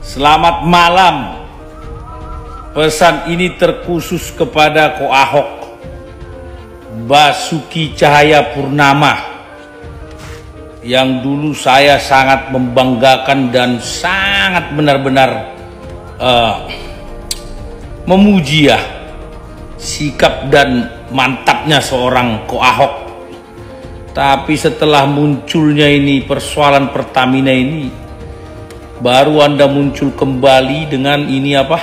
Selamat malam. Pesan ini terkhusus kepada Ko Ahok, Basuki Cahayapurnama, yang dulu saya sangat membanggakan dan sangat benar-benar memuji ya sikap dan mantapnya seorang Ko Ahok. Tapi setelah munculnya ini persoalan Pertamina ini, baru Anda muncul kembali dengan ini apa?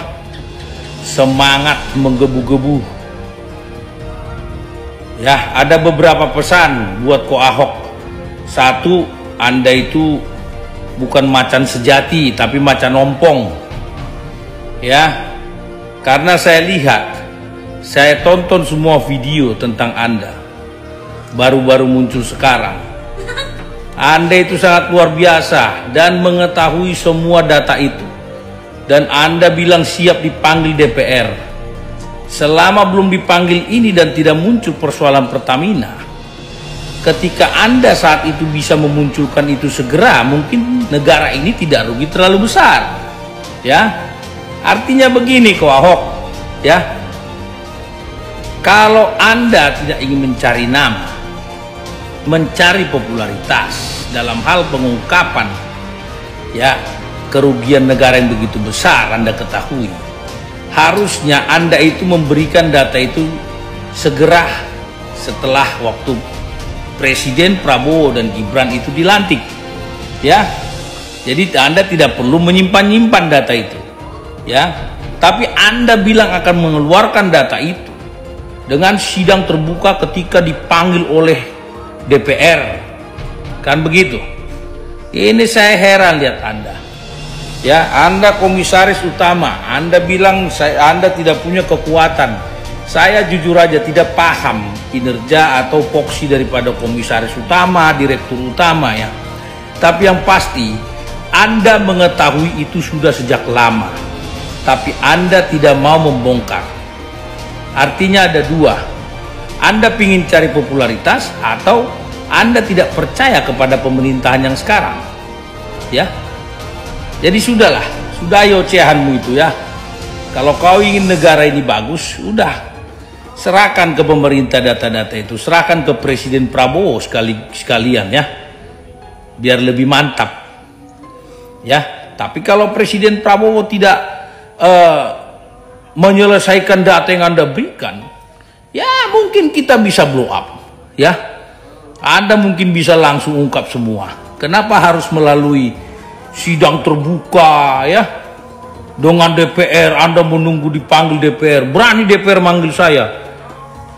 Semangat menggebu-gebu. Ya, ada beberapa pesan buat Ko Ahok. Satu, Anda itu bukan macan sejati tapi macan ompong. Ya. Karena saya lihat, saya tonton semua video tentang Anda. Baru-baru muncul sekarang. Anda itu sangat luar biasa dan mengetahui semua data itu. Dan Anda bilang siap dipanggil DPR. Selama belum dipanggil ini dan tidak muncul persoalan Pertamina, ketika Anda saat itu bisa memunculkan itu segera, mungkin negara ini tidak rugi terlalu besar. Ya. Artinya begini Ko Ahok, ya. Kalau Anda tidak ingin mencari nama, mencari popularitas dalam hal pengungkapan ya kerugian negara yang begitu besar, Anda ketahui, harusnya Anda itu memberikan data itu segera setelah waktu Presiden Prabowo dan Gibran itu dilantik ya. Jadi Anda tidak perlu menyimpan-nyimpan data itu ya, tapi Anda bilang akan mengeluarkan data itu dengan sidang terbuka ketika dipanggil oleh DPR, kan begitu. Ini saya heran lihat Anda. Ya, Anda komisaris utama, Anda bilang Anda tidak punya kekuatan. Saya jujur aja tidak paham kinerja atau foksi daripada komisaris utama, direktur utama ya. Tapi yang pasti Anda mengetahui itu sudah sejak lama. Tapi Anda tidak mau membongkar. Artinya ada dua. Anda ingin cari popularitas atau Anda tidak percaya kepada pemerintahan yang sekarang. Ya. Jadi sudah ayo ocehanmu itu ya. Kalau kau ingin negara ini bagus, sudah serahkan ke pemerintah data-data itu, serahkan ke Presiden Prabowo sekalian ya. Biar lebih mantap. Ya, tapi kalau Presiden Prabowo tidak menyelesaikan data yang Anda berikan, ya mungkin kita bisa blow up ya. Anda mungkin bisa langsung ungkap semua. Kenapa harus melalui sidang terbuka ya dengan DPR? Anda menunggu dipanggil DPR, berani DPR manggil saya.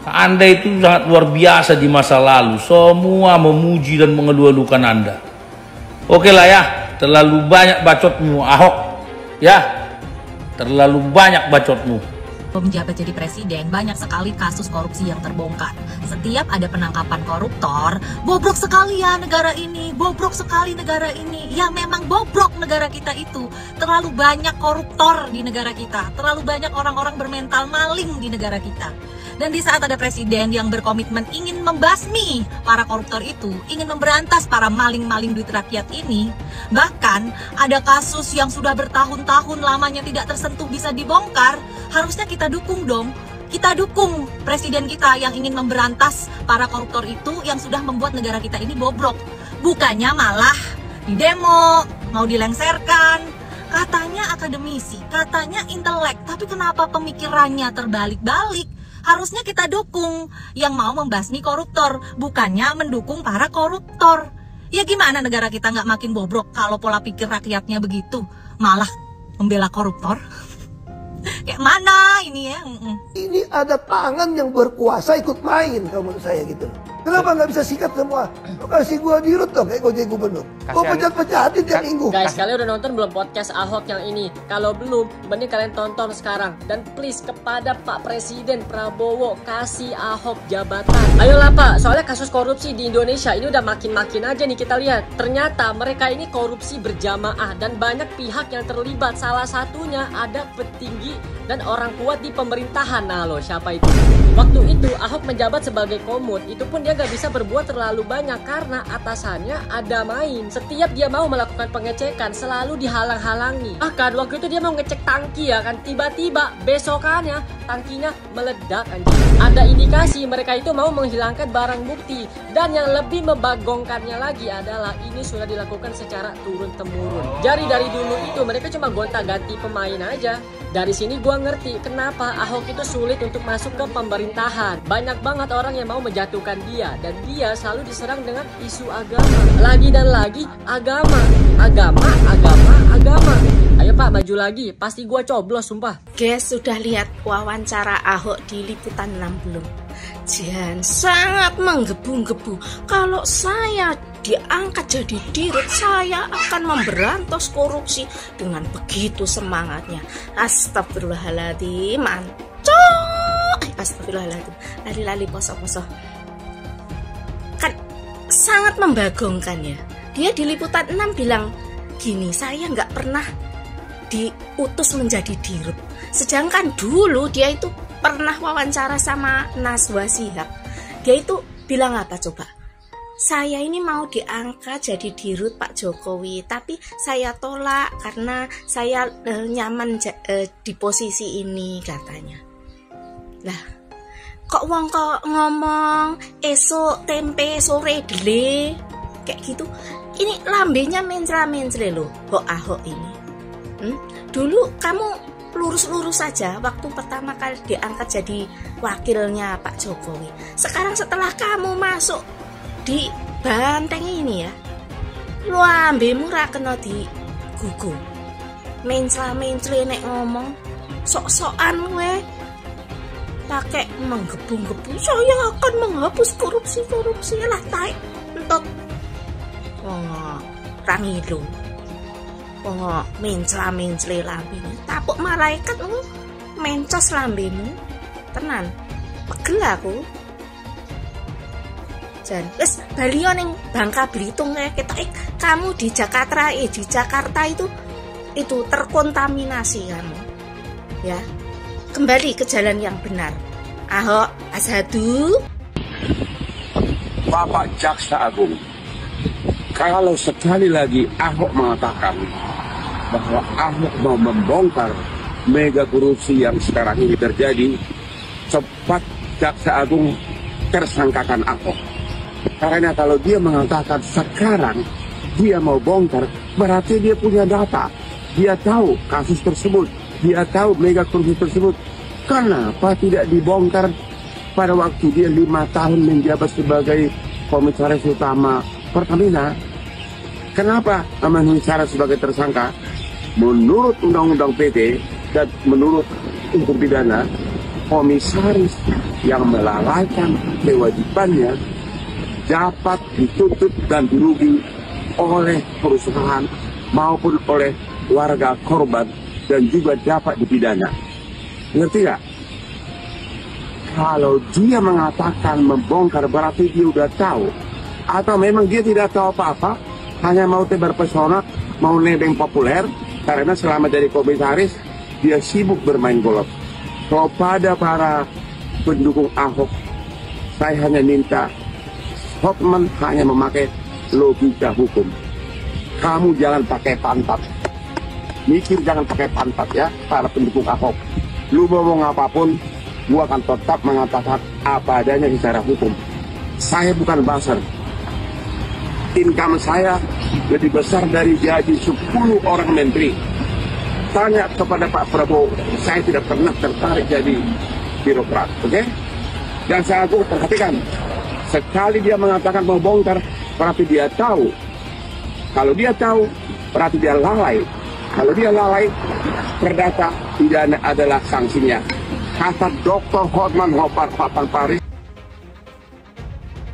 Anda itu sangat luar biasa di masa lalu, semua memuji dan mengeluh-elukan Anda. Oke lah ya, terlalu banyak bacotmu Ahok ya. Terlalu banyak bacotmu. Menjabat jadi presiden, banyak sekali kasus korupsi yang terbongkar. Setiap ada penangkapan koruptor, bobrok sekali ya negara ini, bobrok sekali negara ini. Ya memang bobrok negara kita itu. Terlalu banyak koruptor di negara kita, terlalu banyak orang-orang bermental maling di negara kita. Dan di saat ada presiden yang berkomitmen ingin membasmi para koruptor itu, ingin memberantas para maling-maling duit rakyat ini, bahkan ada kasus yang sudah bertahun-tahun lamanya tidak tersentuh bisa dibongkar, harusnya kita dukung dong. Kita dukung presiden kita yang ingin memberantas para koruptor itu yang sudah membuat negara kita ini bobrok. Bukannya malah di demo, mau dilengserkan. Katanya akademisi, katanya intelek, tapi kenapa pemikirannya terbalik-balik? Harusnya kita dukung yang mau membasmi koruptor, bukannya mendukung para koruptor. Ya gimana negara kita nggak makin bobrok kalau pola pikir rakyatnya begitu, malah membela koruptor? Kayak mana ini ya? Ini ada tangan yang berkuasa ikut main kalau menurut saya gitu. Kenapa nggak bisa sikat semua? Lo kasih gua dirut dong kayak Gojek Gubernur. Gua pecat-pecatin tiap minggu. Guys, kalian udah nonton belum podcast Ahok yang ini? Kalau belum, mending kalian tonton sekarang. Dan please kepada Pak Presiden Prabowo, kasih Ahok jabatan. Ayolah Pak, soalnya kasus korupsi di Indonesia ini udah makin-makin aja nih kita lihat. Ternyata mereka ini korupsi berjamaah dan banyak pihak yang terlibat. Salah satunya ada petinggi dan orang kuat di pemerintahan. Nah lo, siapa itu? Waktu itu Ahok menjabat sebagai komut, itu pun dia gak bisa berbuat terlalu banyak karena atasannya ada main Setiap dia mau melakukan pengecekan selalu dihalang-halangi. Bahkan waktu itu dia mau ngecek tangki ya kan, tiba-tiba besokannya tangkinya meledak anjir. Ada indikasi mereka itu mau menghilangkan barang bukti. Dan yang lebih membagongkannya lagi adalah ini sudah dilakukan secara turun-temurun. Jadi dari dulu itu mereka cuma gonta-ganti pemain aja. Dari sini gua ngerti kenapa Ahok itu sulit untuk masuk ke pemerintahan. Banyak banget orang yang mau menjatuhkan dia, dan dia selalu diserang dengan isu agama. Lagi dan lagi agama. Ayo Pak, maju lagi. Pasti gua coblos sumpah. Guys, sudah lihat wawancara Ahok di Liputan 6 belum? Jihan sangat menggebu-gebu. Kalau saya diangkat jadi dirut, saya akan memberantas korupsi. Dengan begitu semangatnya. Astagfirullahaladzim, astagfirullahaladzim. Lali-lali poso-poso. Kan sangat membagongkan ya. Dia di Liputan 6 bilang gini, saya nggak pernah diutus menjadi dirut. Sedangkan dulu dia itu pernah wawancara sama Najwa Shihab. Dia itu bilang apa coba? Saya ini mau diangkat jadi dirut Pak Jokowi, tapi saya tolak karena saya nyaman di posisi ini katanya. Lah, kok wong kok ngomong esok tempe sore dele kayak gitu. Ini lambenya mencela-mencela loh, kok Ahok ini. Dulu kamu lurus-lurus saja waktu pertama kali diangkat jadi wakilnya Pak Jokowi. Sekarang setelah kamu masuk di banteng ini ya, lu ambemu ra kena di gugu. Mencela-mencela nek ngomong sok-sokan gue pakai menggebu-gebu. Saya akan menghapus korupsi lah tai entot. Wong rangilu. Wong mencela-mencela lambene. Tapuk malaikat lu mencos lambemu. Tenan. Pegel aku. Jan, wis balio ning Bangka Belitung ketok kamu di Jakarta itu terkontaminasi kamu. Ya. Kembali ke jalan yang benar. Ahok Azhadu. Bapak Jaksa Agung, kalau sekali lagi Ahok mengatakan bahwa Ahok mau membongkar mega korupsi yang sekarang ini terjadi, cepat Jaksa Agung tersangkakan Ahok. Karena kalau dia mengatakan sekarang dia mau bongkar, berarti dia punya data. Dia tahu kasus tersebut, dia tahu mega korupsi tersebut. Kenapa tidak dibongkar pada waktu dia 5 tahun menjabat sebagai komisaris utama Pertamina? Kenapa memenuhi syarat sebagai tersangka? Menurut Undang-Undang PT dan menurut hukum pidana, komisaris yang melalaikan kewajibannya dapat dituntut dan dirugi oleh perusahaan maupun oleh warga korban dan juga dapat dipidana. Ngerti gak? Kalau dia mengatakan membongkar berarti dia udah tahu. Atau memang dia tidak tahu apa-apa, hanya mau tebar pesona, mau nebeng populer, karena selama jadi komisaris dia sibuk bermain golf. Kepada para pendukung Ahok, saya hanya minta Hotman hanya memakai logika hukum. Kamu jangan pakai pantat, mikir jangan pakai pantat ya, para pendukung Ahok. Lu ngomong apapun, gua akan tetap mengatakan apa adanya secara hukum. Saya bukan buzzer. Income saya lebih besar dari gaji 10 orang menteri. Tanya kepada Pak Prabowo, saya tidak pernah tertarik jadi birokrat, oke? Dan saya perhatikan, sekali dia mengatakan mau bongkar, berarti dia tahu. Kalau dia tahu, berarti dia lalai. Kalau dia lalai, perdata pidana adalah sanksinya. Kata Dr. Hotman Paris.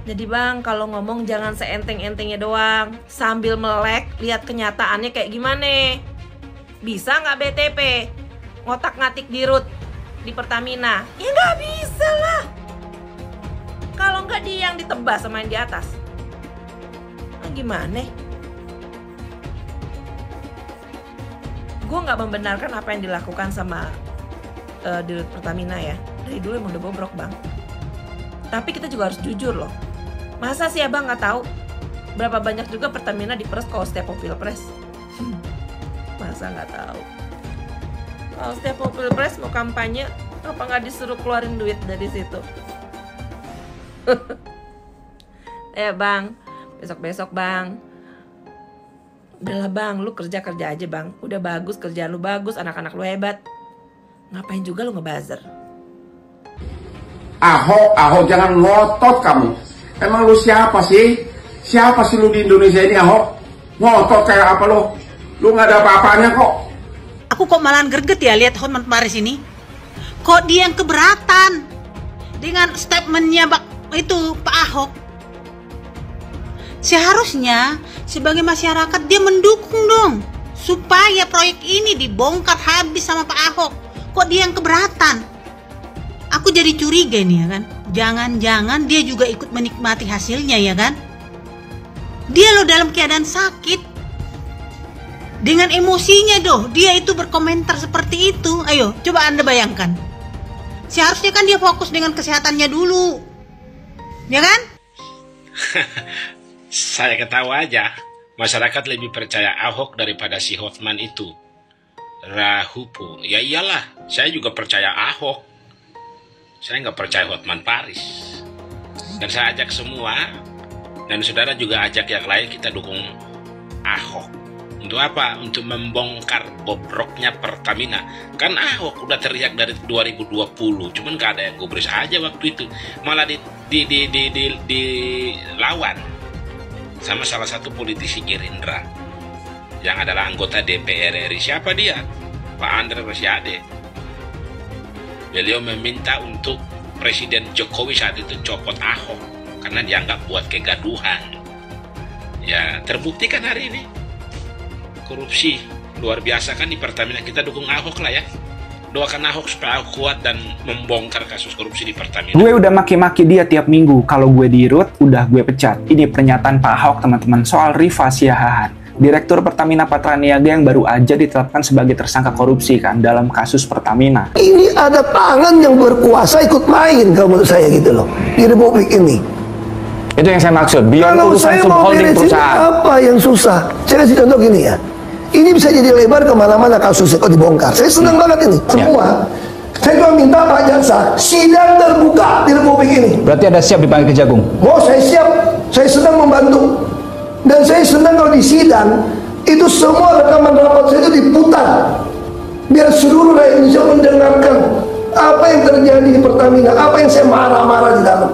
Jadi bang, kalau ngomong jangan seenteng-entengnya doang, sambil melek, lihat kenyataannya kayak gimana. Bisa nggak BTP ngotak-ngatik dirut di Pertamina? Ya nggak bisa lah. Kalau nggak dia yang ditebas sama yang di atas, gimana? Gue nggak membenarkan apa yang dilakukan sama dirut Pertamina ya. Dari dulu emang udah bobrok bang. Tapi kita juga harus jujur loh. Masa sih abang nggak tahu Berapa banyak juga Pertamina diperes kalau setiap mau pilpres? Masa nggak tahu? Kalau setiap mau pilpres mau kampanye, apa nggak disuruh keluarin duit dari situ? Bang, besok-besok bang. Udahlah bang, lu kerja aja bang. Udah bagus, kerjaan lu bagus, anak-anak lu hebat. Ngapain juga lu ngebuzzer? Ahok, jangan ngotot kamu. Emang lu siapa sih? Siapa sih lu di Indonesia ini, Ahok? Ngotot kayak apa lu? Lu nggak ada apa-apanya kok. Aku kok malahan greget ya lihat Hotman Paris ini. Kok dia yang keberatan dengan statementnya itu Pak Ahok? Seharusnya sebagai masyarakat dia mendukung dong supaya proyek ini dibongkar habis sama Pak Ahok. Kok dia yang keberatan? Aku jadi curiga nih ya kan. Jangan-jangan dia juga ikut menikmati hasilnya ya kan. Dia loh dalam keadaan sakit. Dengan emosinya dia itu berkomentar seperti itu. Ayo coba Anda bayangkan. Seharusnya kan dia fokus dengan kesehatannya dulu. Ya kan? Saya ketawa aja. Masyarakat lebih percaya Ahok daripada si Hotman itu. Rahupu. Ya iyalah, saya juga percaya Ahok. Saya nggak percaya Hotman Paris. Dan saya ajak semua, dan saudara juga ajak yang lain, kita dukung Ahok. Untuk apa? Untuk membongkar bobroknya Pertamina. Kan Ahok udah teriak dari 2020, cuman nggak ada yang gubris aja waktu itu. Malah dilawan sama salah satu politisi Gerindra yang adalah anggota DPR RI. Siapa dia? Pak Andre Rosiade. Beliau meminta untuk Presiden Jokowi saat itu copot Ahok karena dianggap buat kegaduhan. Ya terbukti kan hari ini. Korupsi luar biasa kan di Pertamina. Kita dukung Ahok lah ya. Doakan Ahok supaya Ahok kuat dan membongkar kasus korupsi di Pertamina. Gue udah maki-maki dia tiap minggu. Kalau gue dirut, udah gue pecat. Ini pernyataan Pak Ahok teman-teman soal Rifa Siahaan, Direktur Pertamina Patraniaga yang baru aja ditetapkan sebagai tersangka korupsi kan dalam kasus Pertamina. Ini ada tangan yang berkuasa ikut main kalau menurut saya gitu loh di Republik ini. Itu yang saya maksud. Beyond kalau urusan saya mau subholding beresin perusahaan. Apa yang susah? Saya kasih contoh gini ya. Ini bisa jadi lebar kemana-mana kasusnya kalau dibongkar. Saya senang banget ini. Semua. Saya cuma minta Pak Jaksa sidang terbuka di Republik ini. Berarti ada siap dipanggil Kejagung? Oh, saya siap. Saya sedang membantu. Dan saya senang kalau di sidang itu semua rekaman rapat saya itu diputar biar seluruh rakyat Indonesia mendengarkan apa yang terjadi di Pertamina, apa yang saya marah-marah di dalam.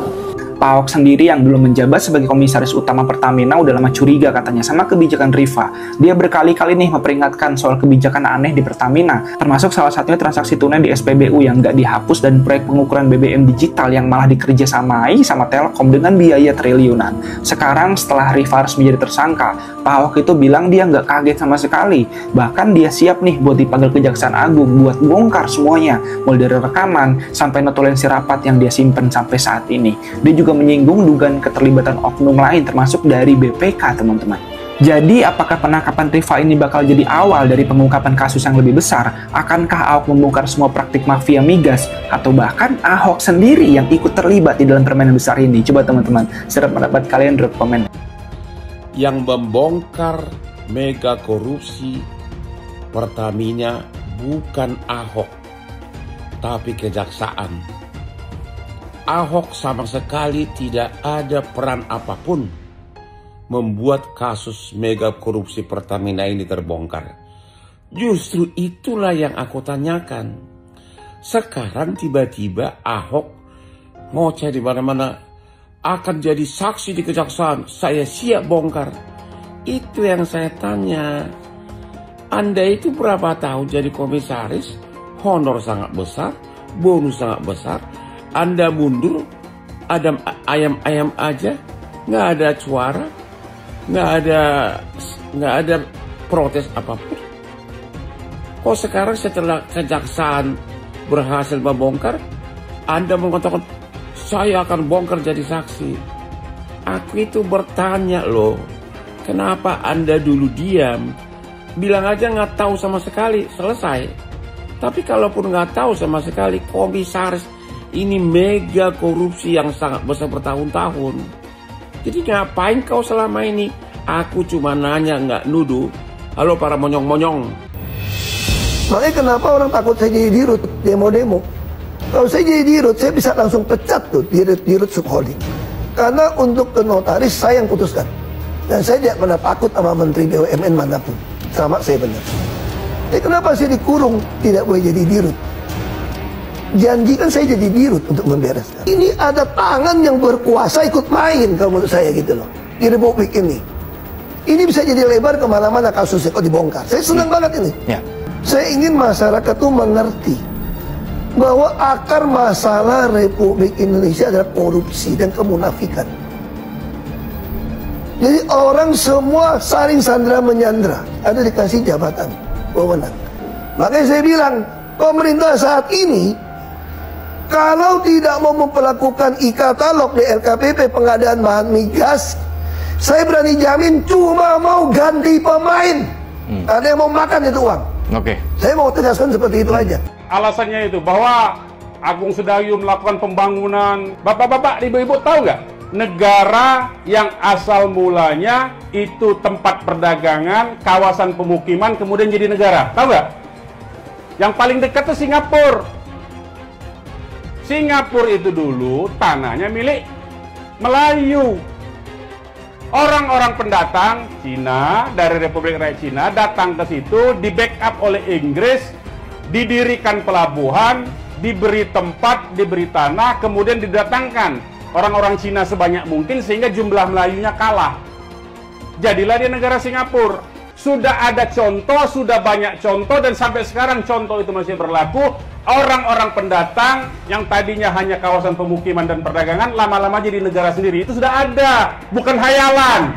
Pak Ahok sendiri yang belum menjabat sebagai komisaris utama Pertamina udah lama curiga katanya sama kebijakan Rifa. Dia berkali-kali nih memperingatkan soal kebijakan aneh di Pertamina, termasuk salah satunya transaksi tunai di SPBU yang nggak dihapus dan proyek pengukuran BBM digital yang malah dikerjasamai sama Telkom dengan biaya triliunan. Sekarang setelah Rifa resmi jadi tersangka, Pak Ahok itu bilang dia nggak kaget sama sekali. Bahkan dia siap nih buat dipanggil Kejaksaan Agung buat bongkar semuanya, mulai dari rekaman sampai notulensi rapat yang dia simpen sampai saat ini. Dia juga menyinggung dugaan keterlibatan oknum lain termasuk dari BPK teman-teman. Jadi apakah penangkapan Rifa ini bakal jadi awal dari pengungkapan kasus yang lebih besar? Akankah Ahok membongkar semua praktik mafia migas? Atau bahkan Ahok sendiri yang ikut terlibat di dalam permainan besar ini? Coba teman-teman, serap pendapat kalian drop komen. Yang membongkar mega korupsi Pertamina bukan Ahok, tapi kejaksaan. Ahok sama sekali tidak ada peran apapun membuat kasus mega korupsi Pertamina ini terbongkar. Justru itulah yang aku tanyakan. Sekarang tiba-tiba Ahok ngoceh di mana-mana, akan jadi saksi di kejaksaan, saya siap bongkar. Itu yang saya tanya. Anda itu berapa tahun jadi komisaris, honor sangat besar, bonus sangat besar. Anda mundur, ada ayam-ayam aja, nggak ada suara, nggak ada protes apapun. Kok sekarang setelah kejaksaan berhasil membongkar, Anda mengatakan saya akan bongkar jadi saksi? Aku itu bertanya loh, kenapa Anda dulu diam? Bilang aja nggak tahu sama sekali, selesai. Tapi kalaupun nggak tahu sama sekali, komisaris ini mega korupsi yang sangat besar bertahun-tahun. Jadi ngapain kau selama ini? Aku cuma nanya, nggak nuduh. Halo para monyong-monyong. Makanya kenapa orang takut saya jadi dirut demo-demo? Kalau saya jadi dirut, saya bisa langsung pecat tuh dirut subholding. Karena untuk ke notaris saya yang putuskan. Dan saya tidak pernah takut sama Menteri BUMN manapun. Sama saya benar. Kenapa saya dikurung? Tidak boleh jadi dirut. Janjikan saya jadi dirut untuk membereskan. Ini ada tangan yang berkuasa ikut main kalau menurut saya gitu loh. Di Republik ini. Ini bisa jadi lebar kemana-mana kasusnya kok dibongkar. Saya senang banget ini. Ya. Saya ingin masyarakat tuh mengerti bahwa akar masalah Republik Indonesia adalah korupsi dan kemunafikan. Jadi orang semua saling sandra menyandra, ada dikasih jabatan wewenang. Makanya saya bilang, pemerintah saat ini kalau tidak mau memperlakukan e-katalog di LKPP pengadaan bahan migas, saya berani jamin cuma mau ganti pemain. Ada yang mau makan itu uang. Oke. Saya mau tegaskan seperti itu aja. Alasannya itu bahwa Agung Sedayu melakukan pembangunan. Bapak-bapak, ibu-ibu tahu nggak? Negara yang asal mulanya itu tempat perdagangan, kawasan pemukiman, kemudian jadi negara. Tahu nggak? Yang paling dekat itu Singapura. Singapura itu dulu tanahnya milik Melayu. Orang-orang pendatang Cina dari Republik Rakyat Cina datang ke situ, di backup oleh Inggris, didirikan pelabuhan, diberi tempat, diberi tanah, kemudian didatangkan orang-orang Cina sebanyak mungkin sehingga jumlah Melayunya kalah. Jadilah dia negara Singapura. Sudah ada contoh, sudah banyak contoh, dan sampai sekarang contoh itu masih berlaku. Orang-orang pendatang yang tadinya hanya kawasan pemukiman dan perdagangan, lama-lama jadi negara sendiri. Itu sudah ada, bukan hayalan.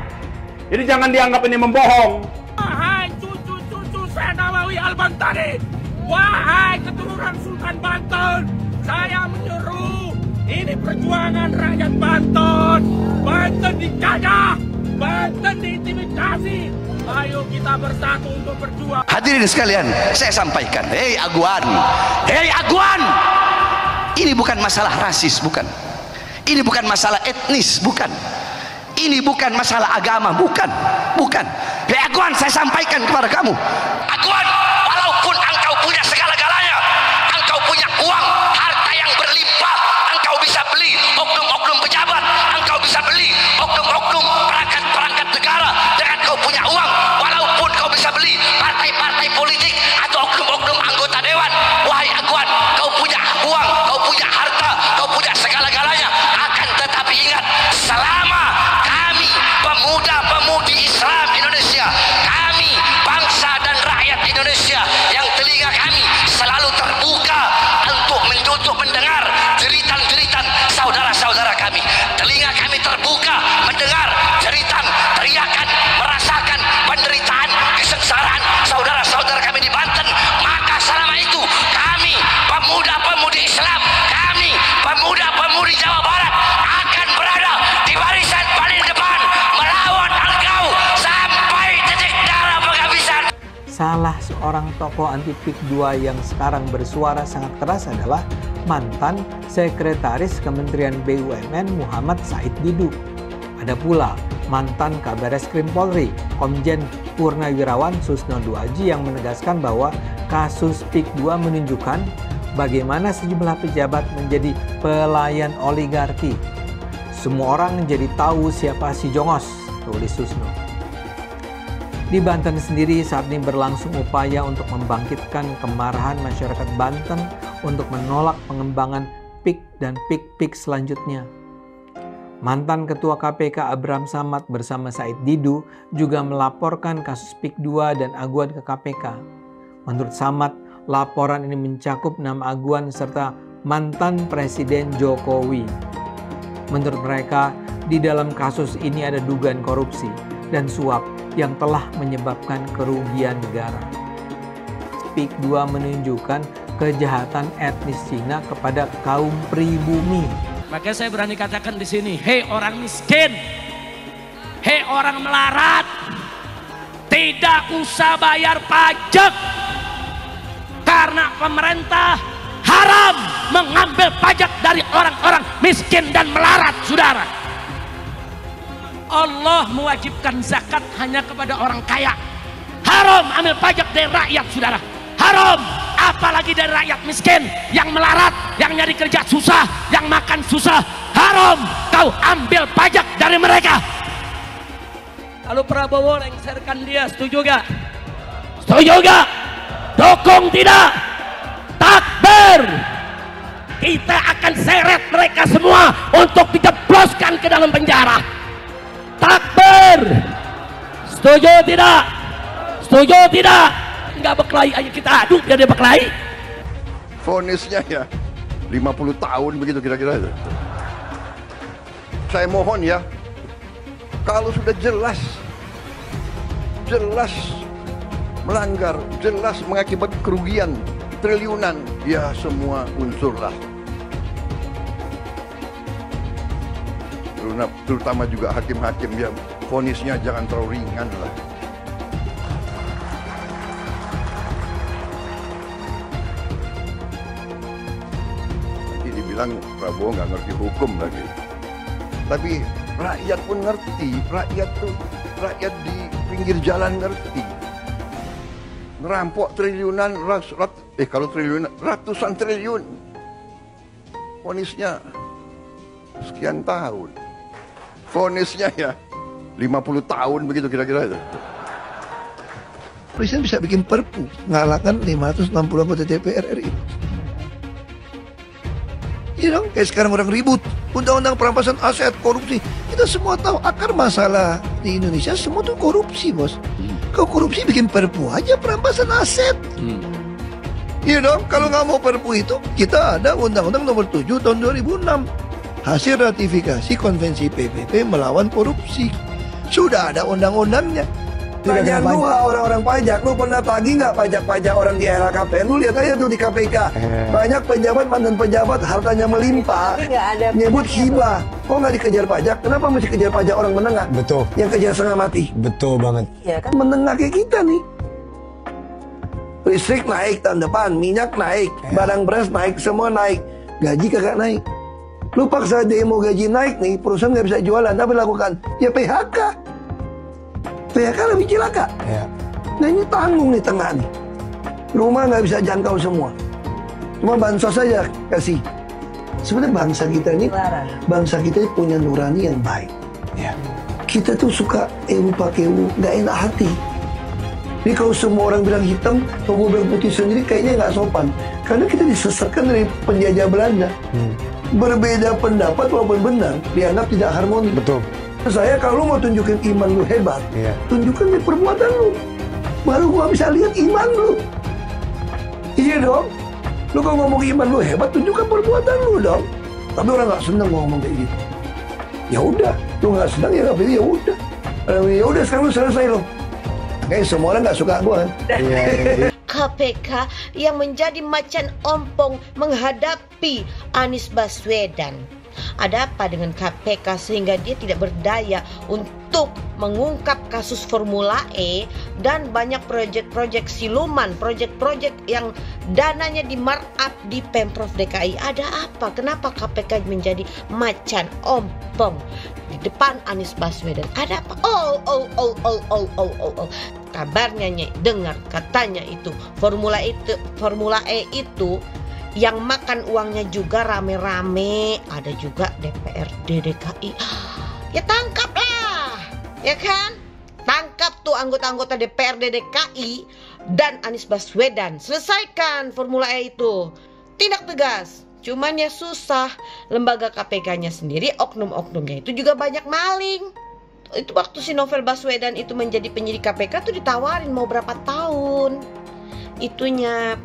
Jadi jangan dianggap ini membohong. Wahai cucu-cucu Senawawi Al-Bantani, wahai keturunan Sultan Banten, saya menyeru, ini perjuangan rakyat Banten. Banten dijajah, Banten diintimidasi. Ayo kita bersatu untuk berjuang. Hadirin sekalian, saya sampaikan, hei Aguan, ini bukan masalah rasis, bukan. Ini bukan masalah etnis, bukan. Ini bukan masalah agama, bukan. Hei Aguan, saya sampaikan kepada kamu, Aguan, walaupun engkau punya segala-galanya, engkau punya uang, harta yang berlimpah, engkau bisa beli oknum-oknum pejabat, engkau bisa beli oknum-oknum perangkat-perangkat negara dengan kau punya uang, walaupun kau bisa beli partai-partai politik atau oknum-oknum anggota dewan. Wahai Aguan, kau punya uang, kau punya harta, kau punya segala-galanya, akan tetapi ingat, selama kami pemuda-pemudi Islam Indonesia, kami bangsa dan rakyat Indonesia yang telinga kami selalu terbuka untuk mendengar jeritan-jeritan saudara-saudara kami, telinga kami terbuka mendengar jeritan, teriakan, merasakan penderitaan, kesengsaraan saudara-saudara kami di Banten, maka selama itu kami pemuda-pemudi Islam, kami pemuda-pemudi Jawa Barat akan berada di barisan paling depan melawan engkau sampai titik darah penghabisan. Salah seorang tokoh anti PIK 2 yang sekarang bersuara sangat keras adalah mantan Sekretaris Kementerian BUMN Muhammad Said Didu. Ada pula mantan Kabareskrim Polri, Komjen Purnawirawan Susno Duaji, yang menegaskan bahwa kasus PIK 2 menunjukkan bagaimana sejumlah pejabat menjadi pelayan oligarki. Semua orang jadi tahu siapa si Jongos, tulis Susno. Di Banten sendiri saat ini berlangsung upaya untuk membangkitkan kemarahan masyarakat Banten untuk menolak pengembangan PIK dan PIK-PIK selanjutnya. Mantan Ketua KPK Abraham Samad bersama Said Didu juga melaporkan kasus PIK 2 dan aguan ke KPK. Menurut Samad, laporan ini mencakup nama aguan serta mantan Presiden Jokowi. Menurut mereka, di dalam kasus ini ada dugaan korupsi dan suap yang telah menyebabkan kerugian negara. PIK 2 menunjukkan kejahatan etnis Cina kepada kaum pribumi. Makanya saya berani katakan di sini, hei orang miskin, hei orang melarat, tidak usah bayar pajak karena pemerintah haram mengambil pajak dari orang-orang miskin dan melarat, saudara. Allah mewajibkan zakat hanya kepada orang kaya. Haram ambil pajak dari rakyat, saudara. Haram, apalagi dari rakyat miskin yang melarat, yang nyari kerja susah, yang makan susah. Haram kau ambil pajak dari mereka. Kalau Prabowo lengserkan dia, setuju gak? Setuju gak? Dukung tidak? Takbir! Kita akan seret mereka semua untuk dijebloskan ke dalam penjara. Takbir! Setuju tidak? Setuju tidak? Enggak berkelahi aja, kita adu biar dia berkelahi. Vonisnya ya 50 tahun begitu kira-kira itu. Saya mohon ya, kalau sudah jelas melanggar, jelas mengakibat kerugian triliunan, ya semua unsurlah. Terutama juga hakim-hakim, ya vonisnya jangan terlalu ringan lah. Nanti dibilang Prabowo nggak ngerti hukum lagi. Tapi rakyat pun ngerti, rakyat di pinggir jalan ngerti. Ngerampok triliunan, kalau triliunan, ratusan triliun. Vonisnya sekian tahun. Vonisnya ya 50 tahun begitu kira-kira itu. Presiden bisa bikin perpu ngalahkan 560 anggota DPR RI. Iya dong, kayak sekarang orang ribut undang-undang perampasan aset, korupsi. Kita semua tahu akar masalah di Indonesia semua tuh korupsi, bos. Kau korupsi bikin perpu aja perampasan aset. Iya dong, kalau nggak mau perpu itu, kita ada Undang-Undang Nomor 7 Tahun 2006. Hasil ratifikasi Konvensi PBB melawan korupsi. Sudah ada undang-undangnya. Tanya lu orang-orang pajak, lu pernah tagih nggak pajak-pajak orang di LHKPN? Lu lihat aja tuh di KPK. Banyak pejabat, mantan pejabat, hartanya melimpah. Nyebut hibah. Kok nggak dikejar pajak? Kenapa mesti kejar pajak orang menengah? Betul. Yang kejar setengah mati. Betul banget. Ya kan menengah kayak kita nih. Listrik naik tahun depan, minyak naik, barang beras naik, semua naik. Gaji kagak naik. Lu paksa demo gaji naik nih, perusahaan nggak bisa jualan, tapi lakukan ya PHK. PHK lebih cilaka. Nah ini tanggung nih tengah nih. Rumah nggak bisa jangkau semua. Cuma bansos saja kasih. Sebenarnya bangsa kita ini punya nurani yang baik. Kita tuh suka pakai nggak enak hati. Ini kalau semua orang bilang hitam, kalau gue bilang putih sendiri kayaknya nggak sopan. Karena kita disesatkan dari penjajah Belanda. Berbeda pendapat walaupun benar dianggap tidak harmoni. Betul. Saya kalau lu mau tunjukin iman lu hebat, tunjukkan di perbuatan lu. Baru gua bisa lihat iman lu. Iya dong. Lu kalau ngomong iman lu hebat, tunjukkan perbuatan lu dong. Tapi orang nggak senang ngomong kayak gitu. Ya udah, lu nggak senang ya nggak pilih, ya udah. Ya udah sekarang lu selesai lo. Kayak semua orang nggak suka gua kan. KPK yang menjadi macan ompong menghadapi Anies Baswedan. Ada apa dengan KPK sehingga dia tidak berdaya untuk mengungkap kasus Formula E dan banyak proyek-proyek siluman, proyek-proyek yang dananya di markup di Pemprov DKI. Ada apa? Kenapa KPK menjadi macan ompong di depan Anies Baswedan? Ada apa? Kabarnya dengar katanya itu Formula E itu yang makan uangnya juga rame-rame, ada juga DPRD DKI. Ya tangkaplah, ya kan? Tangkap tuh anggota-anggota DPRD DKI dan Anies Baswedan. Selesaikan Formula E itu. Tindak tegas. Cuman ya susah. Lembaga KPK-nya sendiri, oknum-oknumnya itu juga banyak maling. Itu waktu si Novel Baswedan itu menjadi penyidik KPK tuh ditawarin mau berapa tahun. Itunya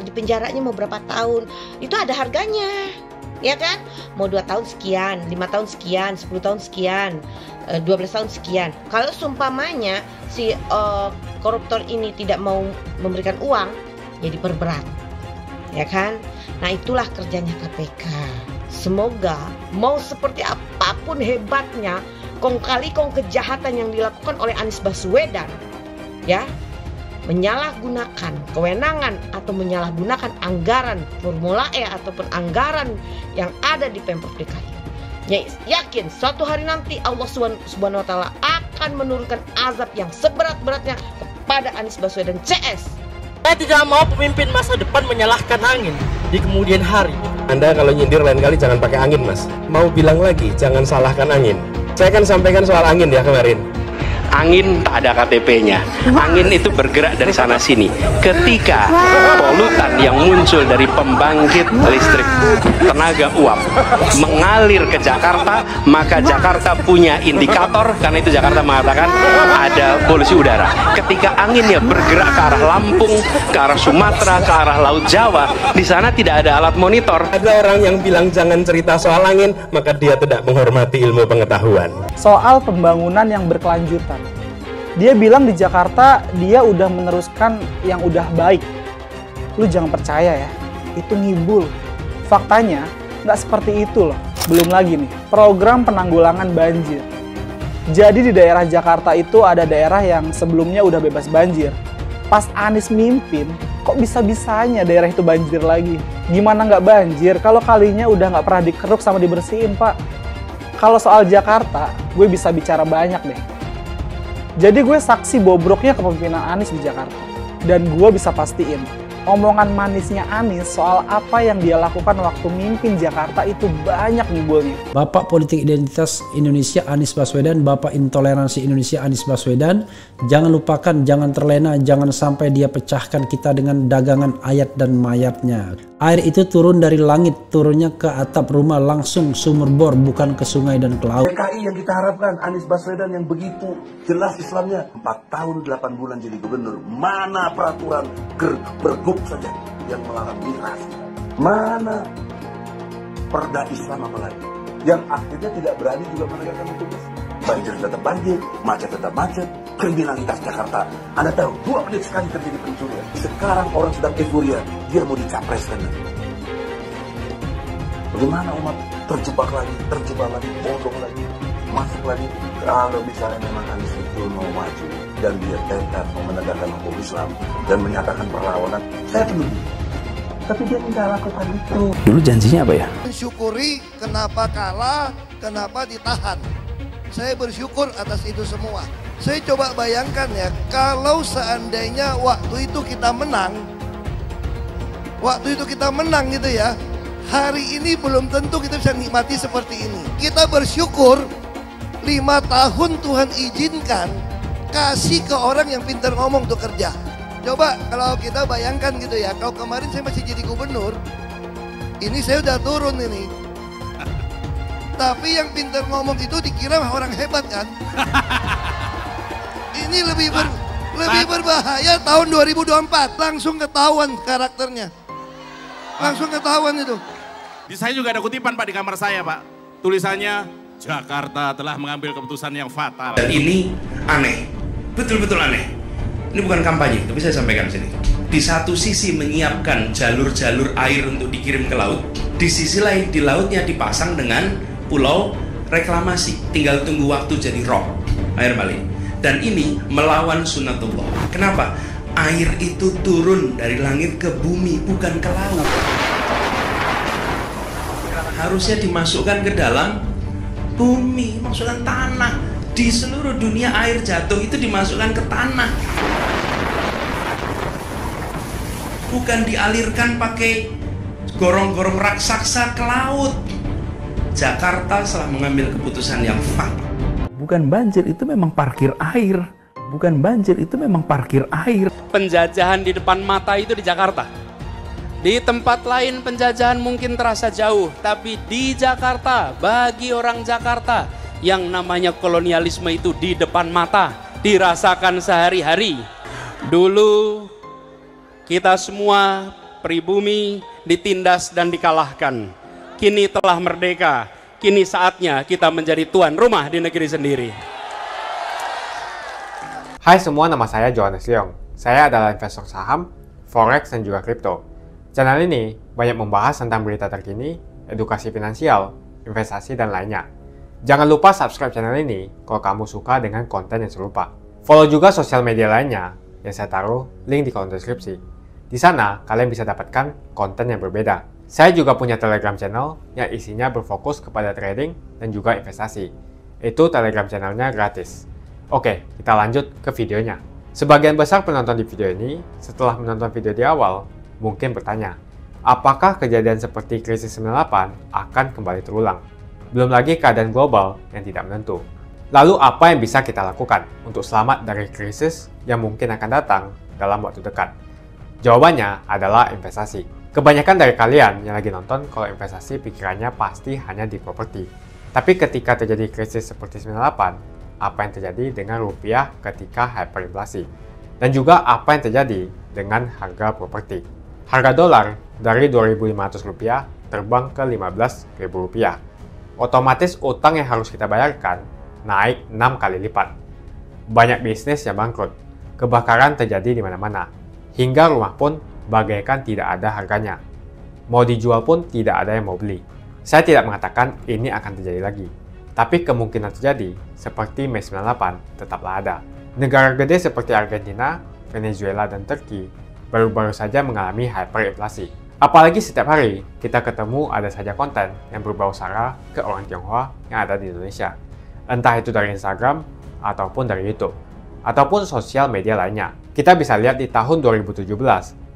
di penjaranya mau berapa tahun, itu ada harganya, ya kan? Mau 2 tahun sekian, 5 tahun sekian, 10 tahun sekian, 12 tahun sekian. Kalau seumpamanya si koruptor ini tidak mau memberikan uang, ya diperberat, ya kan? Nah itulah kerjanya KPK. Semoga mau seperti apapun hebatnya, kong kali kong kejahatan yang dilakukan oleh Anies Baswedan, ya, menyalahgunakan kewenangan atau menyalahgunakan anggaran Formula E ataupun anggaran yang ada di Pemprov DKI. Yakin suatu hari nanti Allah Subhanahu wa Ta'ala akan menurunkan azab yang seberat-beratnya kepada Anies Baswedan CS. Saya tidak mau pemimpin masa depan menyalahkan angin di kemudian hari. Anda kalau nyindir lain kali jangan pakai angin, Mas. Mau bilang lagi, jangan salahkan angin. Saya kan sampaikan soal angin ya kemarin. Angin tak ada KTP-nya. Angin itu bergerak dari sana sini. Ketika polutan yang muncul dari pembangkit listrik tenaga uap mengalir ke Jakarta, maka Jakarta punya indikator, karena itu Jakarta mengatakan ada polusi udara. Ketika anginnya bergerak ke arah Lampung, ke arah Sumatera, ke arah Laut Jawa, di sana tidak ada alat monitor. Ada orang yang bilang jangan cerita soal angin, maka dia tidak menghormati ilmu pengetahuan. Soal pembangunan yang berkelanjutan. Dia bilang di Jakarta dia udah meneruskan yang udah baik. Lu jangan percaya ya, itu ngibul. Faktanya nggak seperti itu loh. Belum lagi nih, program penanggulangan banjir. Jadi di daerah Jakarta itu ada daerah yang sebelumnya udah bebas banjir. Pas Anies mimpin, kok bisa-bisanya daerah itu banjir lagi? Gimana nggak banjir kalau kalinya udah nggak pernah dikeruk sama dibersihin, Pak? Kalau soal Jakarta, gue bisa bicara banyak deh. Jadi gue saksi bobroknya kepemimpinan Anies di Jakarta. Dan gue bisa pastiin, omongan manisnya Anies soal apa yang dia lakukan waktu mimpin Jakarta itu banyak ngibulnya. Bapak Politik Identitas Indonesia Anies Baswedan, Bapak Intoleransi Indonesia Anies Baswedan. Jangan lupakan, jangan terlena, jangan sampai dia pecahkan kita dengan dagangan ayat dan mayatnya. Air itu turun dari langit, turunnya ke atap rumah langsung sumur bor, bukan ke sungai dan ke laut. PKI yang kita harapkan, Anies Baswedan yang begitu jelas Islamnya, 4 tahun 8 bulan jadi gubernur. Mana peraturan pergub saja yang melarang migrasi? Mana perda Islam apalagi? Yang akhirnya tidak berani juga menegakkan hukum Islam. Banjir tetap banjir, macet tetap macet, kriminalitas Jakarta. Anda tahu, 2 menit sekali terjadi pencurian. Sekarang orang sedang euforia, dia mau dicapreskan. Bagaimana umat terjebak lagi, bodoh lagi, masuk lagi. Kalau misalnya memang Anies itu mau maju dan dia tekad mau menegakkan hukum Islam dan menyatakan perlawanan, saya pendukung. Tapi dia tidak lakukan itu. Dulu janjinya apa ya? Mensyukuri kenapa kalah, kenapa ditahan. Saya bersyukur atas itu semua. Saya coba bayangkan ya, kalau seandainya waktu itu kita menang gitu ya, hari ini belum tentu kita bisa nikmati seperti ini. Kita bersyukur 5 tahun Tuhan izinkan kasih ke orang yang pintar ngomong untuk kerja. Coba kalau kita bayangkan gitu ya, kalau kemarin saya masih jadi gubernur, ini saya udah turun ini. Tapi yang pintar ngomong itu dikira orang hebat kan? Ini lebih berbahaya tahun 2024, langsung ketahuan karakternya. Langsung ketahuan itu. Di saya juga ada kutipan Pak di kamar saya Pak. Tulisannya, Jakarta telah mengambil keputusan yang fatal. Dan ini aneh, betul-betul aneh. Ini bukan kampanye, tapi saya sampaikan di sini. Di satu sisi menyiapkan jalur-jalur air untuk dikirim ke laut, di sisi lain di lautnya dipasang dengan pulau reklamasi, tinggal tunggu waktu jadi rob, air balik. Dan ini melawan sunnatullah. Kenapa? Air itu turun dari langit ke bumi, bukan ke laut. Harusnya dimasukkan ke dalam bumi, masukkan tanah. Di seluruh dunia air jatuh itu dimasukkan ke tanah, bukan dialirkan pakai gorong-gorong raksasa ke laut. Jakarta telah mengambil keputusan yang fatal. Bukan banjir, itu memang parkir air. Bukan banjir, itu memang parkir air. Penjajahan di depan mata itu di Jakarta. Di tempat lain penjajahan mungkin terasa jauh, tapi di Jakarta, bagi orang Jakarta, yang namanya kolonialisme itu di depan mata, dirasakan sehari-hari. Dulu kita semua pribumi ditindas dan dikalahkan. Kini telah merdeka, kini saatnya kita menjadi tuan rumah di negeri sendiri. Hai semua, nama saya Johannes Leong. Saya adalah investor saham, forex, dan juga kripto. Channel ini banyak membahas tentang berita terkini, edukasi finansial, investasi, dan lainnya. Jangan lupa subscribe channel ini kalau kamu suka dengan konten yang serupa. Follow juga sosial media lainnya yang saya taruh link di kolom deskripsi. Di sana kalian bisa dapatkan konten yang berbeda. Saya juga punya Telegram channel yang isinya berfokus kepada trading dan juga investasi. Itu Telegram channelnya gratis. Oke, kita lanjut ke videonya. Sebagian besar penonton di video ini, setelah menonton video di awal, mungkin bertanya, apakah kejadian seperti krisis 98 akan kembali terulang? Belum lagi keadaan global yang tidak menentu. Lalu apa yang bisa kita lakukan untuk selamat dari krisis yang mungkin akan datang dalam waktu dekat? Jawabannya adalah investasi. Kebanyakan dari kalian yang lagi nonton kalau investasi pikirannya pasti hanya di properti. Tapi ketika terjadi krisis seperti 98, apa yang terjadi dengan rupiah ketika hyperinflasi? Dan juga apa yang terjadi dengan harga properti? Harga dolar dari Rp2.500 terbang ke Rp15.000. Otomatis utang yang harus kita bayarkan naik 6 kali lipat. Banyak bisnis yang bangkrut. Kebakaran terjadi di mana-mana. Hingga rumah pun bagaikan tidak ada harganya. Mau dijual pun tidak ada yang mau beli. Saya tidak mengatakan ini akan terjadi lagi. Tapi kemungkinan terjadi seperti Mei 98 tetaplah ada. Negara gede seperti Argentina, Venezuela, dan Turki baru-baru saja mengalami hyperinflasi. Apalagi setiap hari kita ketemu ada saja konten yang berbau sara ke orang Tionghoa yang ada di Indonesia. Entah itu dari Instagram ataupun dari YouTube ataupun sosial media lainnya. Kita bisa lihat di tahun 2017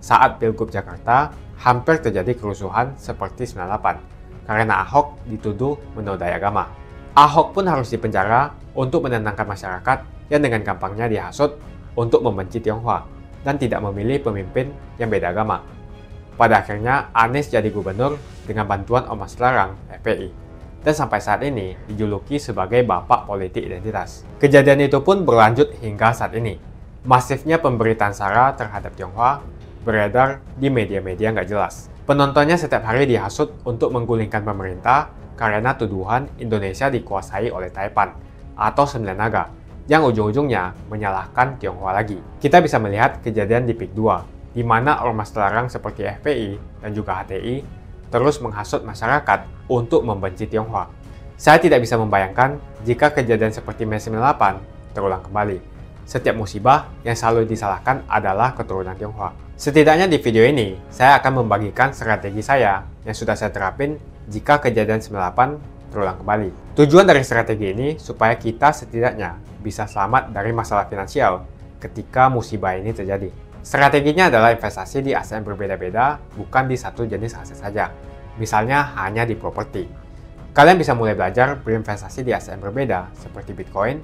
saat Pilgub Jakarta hampir terjadi kerusuhan seperti 98 karena Ahok dituduh menodai agama. Ahok pun harus dipenjara untuk menenangkan masyarakat yang dengan gampangnya dihasut untuk membenci Tionghoa dan tidak memilih pemimpin yang beda agama. Pada akhirnya Anies jadi gubernur dengan bantuan Ormas Terlarang FPI dan sampai saat ini dijuluki sebagai bapak politik identitas. Kejadian itu pun berlanjut hingga saat ini. Masifnya pemberitaan sara terhadap Tionghoa beredar di media-media nggak jelas. Penontonnya setiap hari dihasut untuk menggulingkan pemerintah karena tuduhan Indonesia dikuasai oleh Taipan atau Sembilan Naga yang ujung-ujungnya menyalahkan Tionghoa lagi. Kita bisa melihat kejadian di PIK 2, di mana ormas terlarang seperti FPI dan juga HTI terus menghasut masyarakat untuk membenci Tionghoa. Saya tidak bisa membayangkan jika kejadian seperti Mei 98 terulang kembali. Setiap musibah yang selalu disalahkan adalah keturunan Tionghoa. Setidaknya di video ini, saya akan membagikan strategi saya yang sudah saya terapin jika kejadian 98 terulang kembali. Tujuan dari strategi ini supaya kita setidaknya bisa selamat dari masalah finansial ketika musibah ini terjadi. Strateginya adalah investasi di aset yang berbeda-beda, bukan di satu jenis aset saja. Misalnya hanya di properti. Kalian bisa mulai belajar berinvestasi di aset yang berbeda seperti Bitcoin,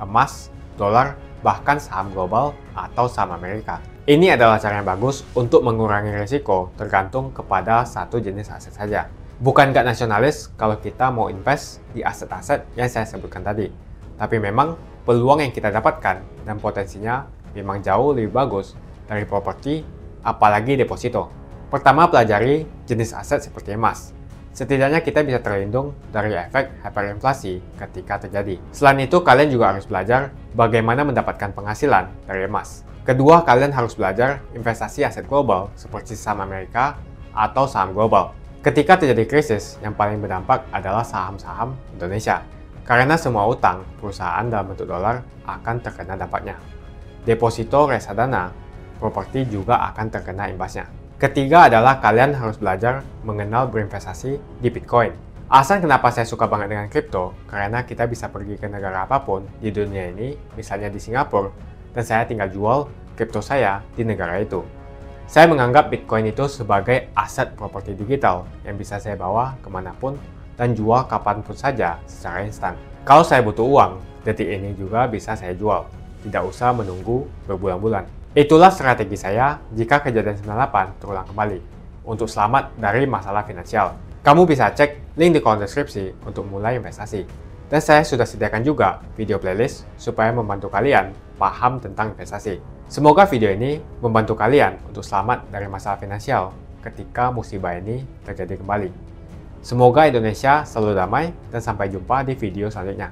emas, dolar, bahkan saham global atau saham Amerika. Ini adalah cara yang bagus untuk mengurangi risiko tergantung kepada satu jenis aset saja. Bukan gak nasionalis kalau kita mau invest di aset-aset yang saya sebutkan tadi. Tapi memang peluang yang kita dapatkan dan potensinya memang jauh lebih bagus dari properti, apalagi deposito. Pertama, pelajari jenis aset seperti emas. Setidaknya kita bisa terlindung dari efek hyperinflasi ketika terjadi. Selain itu, kalian juga harus belajar bagaimana mendapatkan penghasilan dari emas. Kedua, kalian harus belajar investasi aset global seperti saham Amerika atau saham global. Ketika terjadi krisis, yang paling berdampak adalah saham-saham Indonesia. Karena semua utang perusahaan dalam bentuk dolar akan terkena dampaknya. Deposito, reksadana, properti juga akan terkena imbasnya. Ketiga adalah kalian harus belajar mengenal berinvestasi di Bitcoin. Alasan kenapa saya suka banget dengan kripto, karena kita bisa pergi ke negara apapun di dunia ini, misalnya di Singapura, dan saya tinggal jual kripto saya di negara itu. Saya menganggap Bitcoin itu sebagai aset properti digital yang bisa saya bawa kemanapun dan jual kapanpun saja secara instan. Kalau saya butuh uang, detik ini juga bisa saya jual, tidak usah menunggu berbulan-bulan. Itulah strategi saya jika kejadian 98 terulang kembali, untuk selamat dari masalah finansial. Kamu bisa cek link di kolom deskripsi untuk mulai investasi. Dan saya sudah sediakan juga video playlist supaya membantu kalian paham tentang investasi. Semoga video ini membantu kalian untuk selamat dari masalah finansial ketika musibah ini terjadi kembali. Semoga Indonesia selalu damai dan sampai jumpa di video selanjutnya.